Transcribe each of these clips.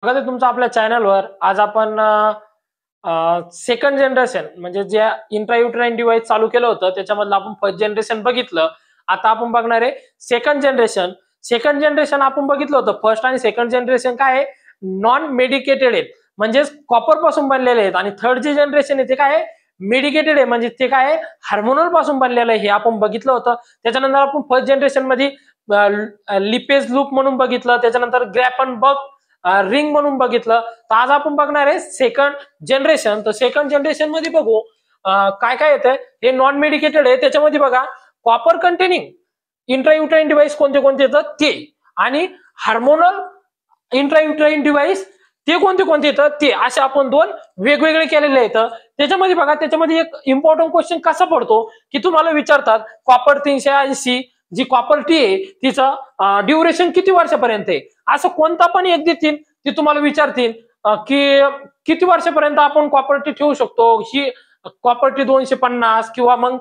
स्वागत आहे तुमचं आपल्या चॅनलवर। आज आपण सेकंड जनरेशन म्हणजे जे इंट्रायुट्राइन डिव्हाइस चालू केलं होतं त्याच्यामधलं आपण फर्स्ट जनरेशन बघितलं। आता आपण बघणार आहे सेकंड जनरेशन। सेकंड जनरेशन आपण बघितलं होतं। फर्स्ट आणि सेकंड जनरेशन काय आहे, नॉन मेडिकेटेड आहेत म्हणजे कॉपर पासून बनलेले आहेत, आणि थर्ड जे जनरेशन आहे ते काय आहे, मेडिकेटेड आहे म्हणजे ते काय आहे, हार्मोनल पासून बनलेलं आहे, हे आपण बघितलं होतं। त्याच्यानंतर आपण फर्स्ट जनरेशन मध्ये लिपेज लूप म्हणून बघितलं, त्याच्यानंतर ग्रॅफन बग रिंग म्हणून बघितलं। तर आज आपण बघणार आहे सेकंड जनरेशन। तर सेकंड जनरेशन मध्ये बघू काय काय येतंय। हे नॉन मेडिकेटेड आहे, त्याच्यामध्ये बघा कॉपर कंटेनिंग इंट्रायुट्राइन डिव्हाइस कोणते कोणते येतात ते, आणि हार्मोनल इंट्रायुट्राइन डिव्हाइस ते कोणते कोणते येतात ते, असे आपण दोन वेगवेगळे केलेले आहेत। त्याच्यामध्ये बघा, त्याच्यामध्ये एक इम्पॉर्टंट क्वेश्चन कसा पडतो की तुम्हाला विचारतात कॉपर 380 जी कॉपर टी आहे तिचं ड्युरेशन किती वर्षापर्यंत आहे, असं कोणता पण एक देतील ते तुम्हाला विचारतील की किती वर्षापर्यंत आपण कॉपर टी ठेवू शकतो। ही कॉपर टी 250 किंवा मग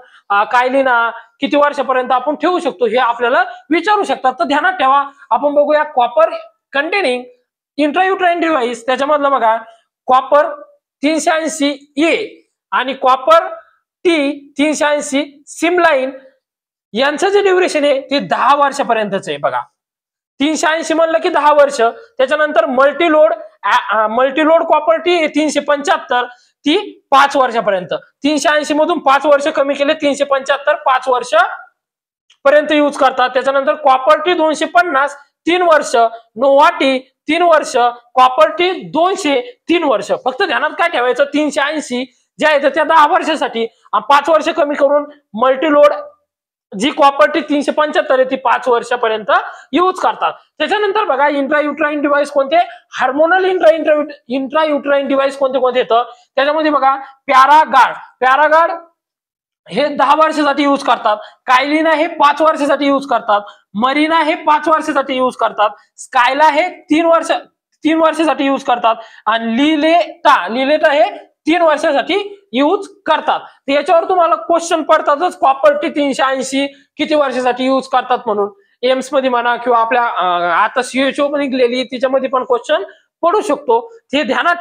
कायलिना किती वर्षापर्यंत आपण ठेवू शकतो हे आपल्याला विचारू शकतात। तर ध्यानात ठेवा। आपण बघूया कॉपर कंटेनिंग इंट्रायुट्राइन डिव्हाइस, त्याच्यामधलं बघा कॉपर 380 ए आणि कॉपर टी 380 सिमलाइन यांचं जे ड्युरेशन आहे ते 10 वर्षापर्यंतच आहे। बघा 380 म्हणलं की 10 वर्ष। त्याच्यानंतर मल्टीलोड कॉपर टी 375 ती 5 वर्षापर्यंत। 380 मधून 5 वर्ष कमी केले, 375 5 वर्ष पर्यंत यूज करतात। त्याच्यानंतर कॉपर टी 250 3 वर्ष, नोवा टी 3 वर्ष, कॉपर टी 200 3 वर्ष। फक्त ध्यानात काय ठेवायचं, 380 जे आहे त्या 10 वर्षासाठी, 5 वर्ष कमी करून मल्टीलोड जी कॉपर टी 375 आहे ती 5 वर्षापर्यंत यूज करतात। त्याच्यानंतर बघा इंट्रायुट्राइन डिव्हाइस कोणते, हार्मोनल इंट्रायुट्राइन डिव्हाइस कोणते कोणते येतं। त्याच्यामध्ये बघा पॅरागार्ड हे 10 वर्षासाठी यूज करतात, कायलिना हे 5 वर्षासाठी यूज करतात, मरीना हे 5 वर्षासाठी यूज करतात, स्कायला हे 3 वर्षासाठी यूज करतात, आणि लिलेटा हे 3 वर्षासाठी यूज करतात। याच्यावर तुम्हाला क्वेश्चन पडतातच, कॉपर टी 380 किती वर्षासाठी यूज करतात म्हणून एम्स मध्ये म्हणा किंवा आपल्या आता CHO मध्ये निघलेली त्याच्यामध्ये पण क्वेश्चन पडू शकतो, ते ध्यानात